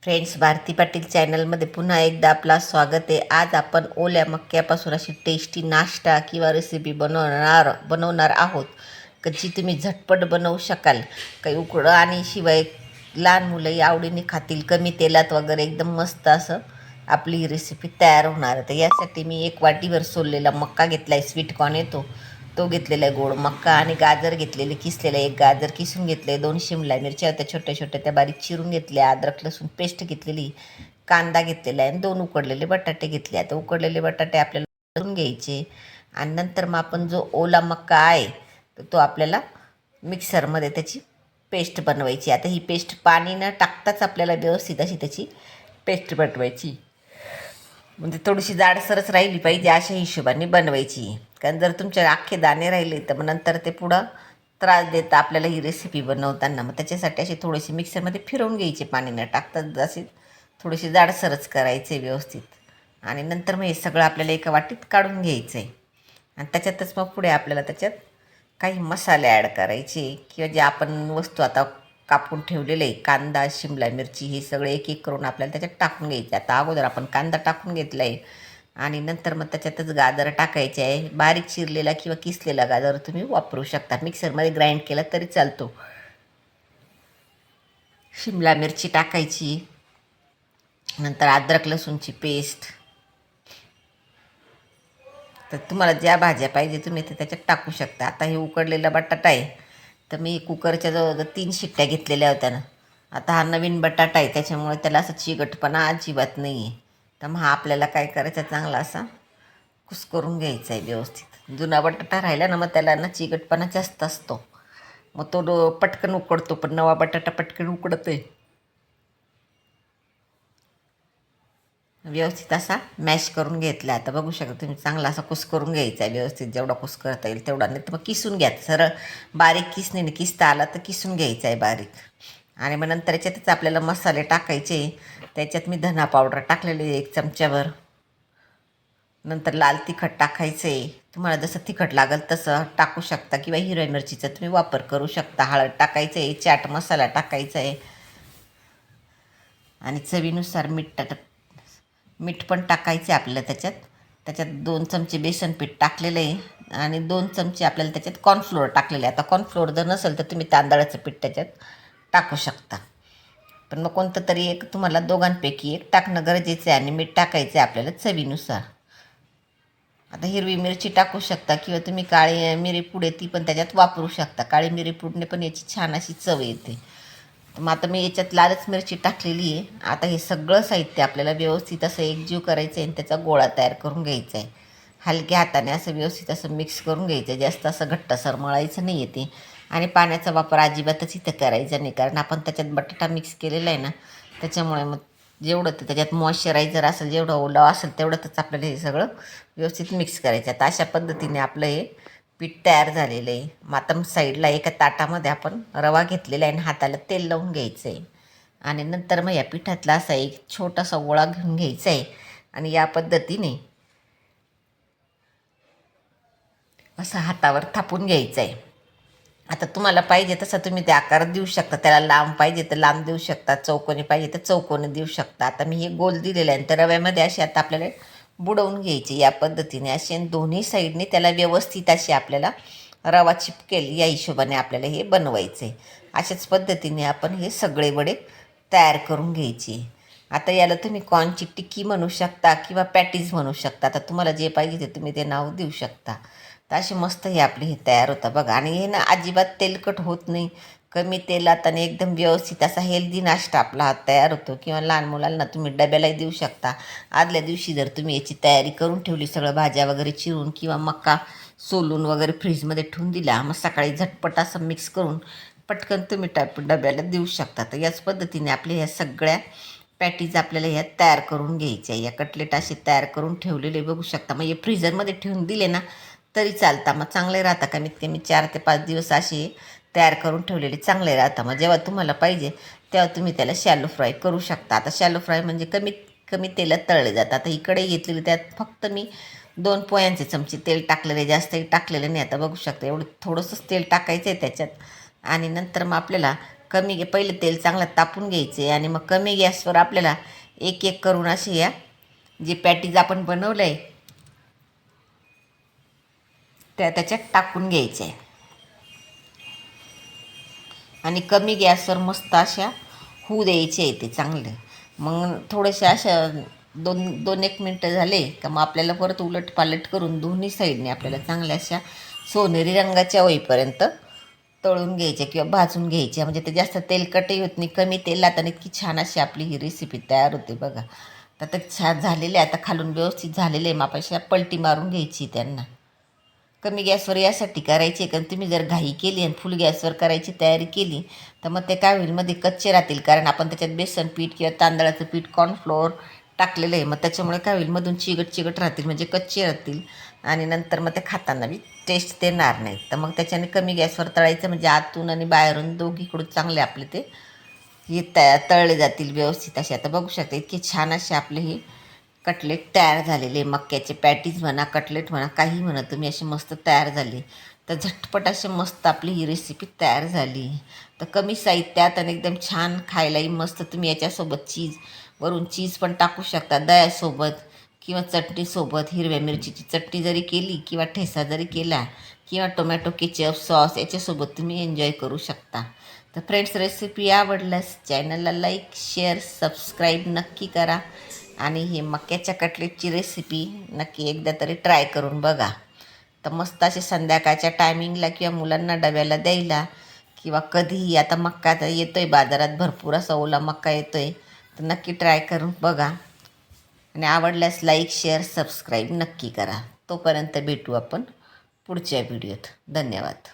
Friends, Bharti Patil चॅनलमध्ये पुन्हा एकदा आपला स्वागत आहे. आज आपण ओल्या मक्यापासून अशी टेस्टी नाश्ता किंवा रेसिपी बनवणार आहोत जी तुम्ही झटपट बनवू शकाल. काही उकडं आणि शिवाय लहान मुलंही आवडीने खातील. कमी तेलात वगैरे एकदम मस्त असं आपली ही रेसिपी तयार होणार आहे. तर यासाठी मी 1 वाटीभर सोललेला मक्का घेतला आहे. स्वीटकॉर्न येतो तो घेतलेला आहे, गोड मक्का. आणि गाजर घेतलेले किसलेलं, 1 गाजर किसून घेतले, 2 शिमला मिरच्या होत्या छोट्या छोट्या त्या बारीक चिरून घेतल्या, अद्रक लसूण पेस्ट घेतलेली, कांदा घेतलेला आहे आणि 2 उकडलेले बटाटे घेतले. आता उकडलेले बटाटे आपल्याला करून घ्यायचे आणि नंतर मग आपण जो ओला मक्का आहे तो आपल्याला मिक्सरमध्ये त्याची पेस्ट बनवायची. आता ही पेस्ट पाणी न टाकताच आपल्याला व्यवस्थित अशी त्याची पेस्ट बनवायची. म्हणजे थोडीशी जाडसरच राहिली पाहिजे अशा हिशोबाने बनवायची. कारण जर तुमचे अख्खे दाणे राहिले तर मग नंतर ते पुढं त्रास देतं आपल्याला ही रेसिपी बनवताना. मग त्याच्यासाठी अशी थोडीशी मिक्सरमध्ये फिरवून घ्यायची पाणी न टाकता, अशी थोडीशी जाडसरच करायचे व्यवस्थित. आणि नंतर मग हे सगळं आपल्याला एका वाटीत काढून घ्यायचं आहे. आणि त्याच्यातच मग पुढे आपल्याला त्याच्यात काही मसाले ॲड करायचे किंवा जे आपण वस्तू आता कापून ठेवलेले आहे, कांदा, शिमला मिरची, हे सगळे एक एक करून आपल्याला त्याच्यात टाकून घ्यायचे. आता अगोदर आपण कांदा टाकून घेतला आहे आणि नंतर मग त्याच्यातच गाजर टाकायचे आहे. बारीक चिरलेला किंवा किसलेला गाजर तुम्ही वापरू शकता, मिक्सरमध्ये ग्राइंड केला तरी चालतो. शिमला मिरची टाकायची, नंतर अद्रक लसूणची पेस्ट. तर तुम्हाला ज्या भाज्या पाहिजे तुम्ही ते त्याच्यात टाकू शकता. आता हे उकडलेला बटाटा आहे तर मी कुकरच्या जवळजवळ 3 शिट्ट्या घेतलेल्या होत्या ना. आता हा नवीन बटाटा आहे त्याच्यामुळे त्याला असं चिकटपणा अजिबात नाही आहे. तर मग हा आपल्याला काय करायचा, चांगला असा कुस्करून घ्यायचा आहे व्यवस्थित. जुना बटाटा राहिला ना मग त्याला ना चिकटपणा जास्त असतो, मग तो पटकन उकडतो. पण नवा बटाटा पटकन उकडत आहे. व्यवस्थित असा मॅश करून घेतला. आता बघू शकता तुम्ही, चांगला असा कुस्करून घ्यायचा आहे व्यवस्थित, जेवढा कुस्करता येईल तेवढा. नाही तर मग किसून घ्या, सरळ बारीक किसणीने किसता आला तर किसून घ्यायचा आहे बारीक. आणि मग नंतर याच्यातच आपल्याला मसाले टाकायचे. त्याच्यात मी धना पावडर टाकलेली 1 चमच्याभर. नंतर लाल तिखट टाकायचं आहे, तुम्हाला जसं तिखट लागेल तसं टाकू शकता किंवा हिरव्या मिरचीचा तुम्ही वापर करू शकता. हळद टाकायचं आहे, चाट मसाला टाकायचा आहे आणि चवीनुसार मीठ पण टाकायचे आपल्याला त्याच्यात. त्याच्यात 2 चमचे बेसन पीठ टाकलेलं आहे आणि 2 चमचे आपल्याला त्याच्यात कॉर्नफ्लोअर टाकलेले आहे. आता कॉर्नफ्लोअर जर नसेल तर तुम्ही तांदळाचं पीठ त्याच्यात टाकू शकता. पण मग कोणतं तरी एक तुम्हाला दोघांपैकी एक टाकणं गरजेचं आहे आणि मीठ टाकायचं आहे आपल्याला चवीनुसार. आता हिरवी मिरची टाकू शकता किंवा तुम्ही काळी मिरी पूड ती पण त्याच्यात वापरू शकता. काळी मिरी पूडने पण याची छान अशी चव येते. तर मग आता मी याच्यात लालच मिरची टाकलेली आहे. आता हे सगळं साहित्य आपल्याला व्यवस्थित असं एकजीव करायचं आहे आणि त्याचा गोळा तयार करून घ्यायचा आहे. हलक्या हाताने असं व्यवस्थित असं मिक्स करून घ्यायचं आहे. जास्त असं घट्टसर मळायचं नाही आहे ते. आणि पाण्याचा वापर अजिबातच इथं करायचा नाही, कारण आपण त्याच्यात बटाटा मिक्स केलेला आहे ना, त्याच्यामुळे मग जेवढं ते त्याच्यात मॉइश्चरायझर असेल, जेवढं ओलावा असेल तेवढंच आपल्याला हे सगळं व्यवस्थित मिक्स करायचं. तर अशा पद्धतीने आपलं हे पीठ तयार झालेलं आहे. मग आता साईडला एका ताटामध्ये आपण रवा घेतलेला आहे आणि हाताला तेल लावून घ्यायचं आहे. आणि नंतर मग या पिठातला असा एक छोटासा गोळा घेऊन घ्यायचा आहे आणि या पद्धतीने असं हातावर थापून घ्यायचं आहे. आता तुम्हाला पाहिजे तसं तुम्ही ते आकार देऊ शकता. त्याला लांब पाहिजे तर लांब देऊ शकता, चौकोनी पाहिजे तर चौकोनी देऊ शकता. आता मी हे गोल दिलेलं आहे तर रव्यामध्ये अशी आता आपल्याला बुडवून घ्यायची या पद्धतीने अशी, आणि दोन्ही साईडने त्याला व्यवस्थित अशी आपल्याला रवा चिपकेल या हिशोबाने आपल्याला हे बनवायचं आहे. अशाच पद्धतीने आपण हे सगळे वडे तयार करून घ्यायचे. आता याला तुम्ही कॉर्नची टिक्की म्हणू शकता किंवा पॅटीज म्हणू शकता. आता तुम्हाला जे पाहिजे ते तुम्ही ते नाव देऊ शकता. तर असे मस्त हे आपले हे तयार होतं बघा. आणि हे ना अजिबात तेलकट होत नाही, कमी तेलात आणि एकदम व्यवस्थित असा हेल्दी नाश्ता आपला हा तयार होतो. किंवा लहान मुलांना तुम्ही डब्यालाही देऊ शकता. आदल्या दिवशी जर तुम्ही याची तयारी करून ठेवली, सगळं भाज्या वगैरे चिरून किंवा मका सोलून वगैरे फ्रीजमध्ये ठेवून दिला, मग सकाळी झटपट असं मिक्स करून पटकन तुम्ही डब्याला देऊ शकता. तर याच पद्धतीने आपल्या ह्या सगळ्या पॅटीज आपल्याला ह्या तयार करून घ्यायच्या. या कटलेट असे तयार करून ठेवलेले बघू शकता. मग हे फ्रीझरमध्ये ठेवून दिले ना तरी चालता, मग चांगले राहता. कमीत कमी 4 ते 5 दिवस असे तयार करून ठेवलेले चांगले राहतात. मग जेव्हा तुम्हाला पाहिजे तेव्हा तुम्ही त्याला शॅलो फ्राय करू शकता. आता शॅलो फ्राय म्हणजे कमीत कमी तेलात तळले जातात. आता इकडे घेतलेली त्यात फक्त मी 2 पोह्यांचे चमचे तेल टाकलेले, जास्तही टाकलेलं नाही. आता बघू शकता एवढं थोडंसंच तेल टाकायचं आहे त्याच्यात. आणि नंतर मग आपल्याला पहिले तेल चांगलं तापून घ्यायचे आणि मग कमी गॅसवर आपल्याला एक एक करून असे या जे पॅटीज आपण बनवलं आहे त्याच्यात टाकून घ्यायचे आहे आणि कमी गॅसवर मस्त अशा होऊ द्यायचे आहे ते चांगले. मग थोडेसे अशा 2-1 मिनटं झाले का मग आपल्याला परत उलट पालट करून दोन्ही साईडने आपल्याला चांगल्या अशा सोनेरी रंगाच्या होईपर्यंत तळून घ्यायच्या किंवा भाजून घ्यायच्या. म्हणजे ते जास्त तेलकटही होत नाही, कमी तेलात आणि इतकी छान अशी आपली ही रेसिपी तयार होते बघा. तर ते छान झालेले आता खालून व्यवस्थित झालेले मग आपण अशा पलटी मारून घ्यायची त्यांना. कमी गॅसवर यासाठी करायची कारण तुम्ही जर घाई केली आणि फुल गॅसवर करायची तयारी केली तर मग ते काय होईल मध्ये कच्चे राहतील, कारण आपण त्याच्यात बेसन पीठ किंवा तांदळाचं पीठ कॉर्नफ्लोअर टाकलेलं आहे. मग त्याच्यामुळे काय होईल मधून चिकट राहतील, म्हणजे कच्चे राहतील आणि नंतर मग ते खाताना बी टेस्ट देणार नाही. तर मग त्याच्याने कमी गॅसवर तळायचं म्हणजे आतून आणि बाहेरून दोघीकडून चांगले आपले ते हे तळले जातील व्यवस्थित असे. आता बघू शकता इतके छान असे आपले हे कटलेट तयार झालेले, मक्याचे पॅटीज म्हणा कटलेट म्हणा काही म्हणा तुम्ही, असे मस्त तयार झाले. तर झटपट असे मस्त आपली ही रेसिपी तयार झाली. तर कमी साहित्यात आणि एकदम छान खायलाही मस्त. तुम्ही याच्यासोबत वरून चीज पण टाकू शकता दह्यासोबत किंवा चटणीसोबत. हिरव्या मिरचीची चटणी जरी केली किंवा ठेसा जरी केला किंवा टोमॅटो केचप सॉस याच्यासोबत तुम्ही एन्जॉय करू शकता. तर फ्रेंड्स रेसिपी आवडल्यास चॅनलला लाईक शेअर सबस्क्राईब नक्की करा आणि हे मक्याच्या कटलेटची रेसिपी नक्की एकदा तरी ट्राय करून बघा. तर मस्त असे संध्याकाळच्या टायमिंगला किंवा मुलांना डब्याला द्यायला किंवा कधीही. आता मक्का तर येतो आहे बाजारात, भरपूर असा ओला मक्का येतो आहे, तर नक्की ट्राय करून बघा आणि आवडल्यास लाईक शेअर सबस्क्राईब नक्की करा. तोपर्यंत भेटू आपण पुढच्या व्हिडिओत. धन्यवाद.